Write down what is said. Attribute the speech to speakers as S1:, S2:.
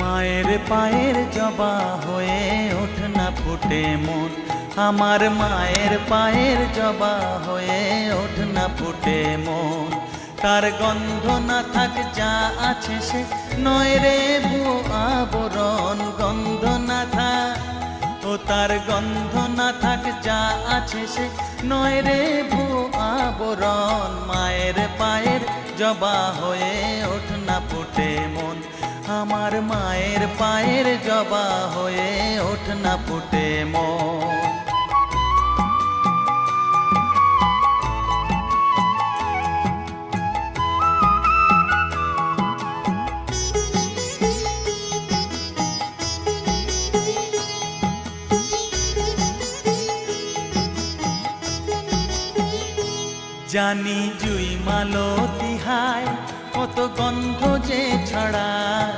S1: মায়ের পায়ের জবা হয়ে ওঠ না ফুটে মন, আমার মায়ের পায়ের জবা হয়ে ওঠ না ফুটে মন। তার গন্ধ না থাক যা আছে সে নয় রে ভুয়ো আবরণ, গন্ধ না থাক ও তার গন্ধ না থাক যা আছে সে নয় রে ভুয়ো আবরণ। মায়ের পায়ের জবা হয়ে ওঠ না ফুটে মন, আমার মায়ের পায়ের জবা হয়ে ওঠ না ফুটে মন। জানি জুই মালতি হায় কত গন্ধ যে ছড়ায়,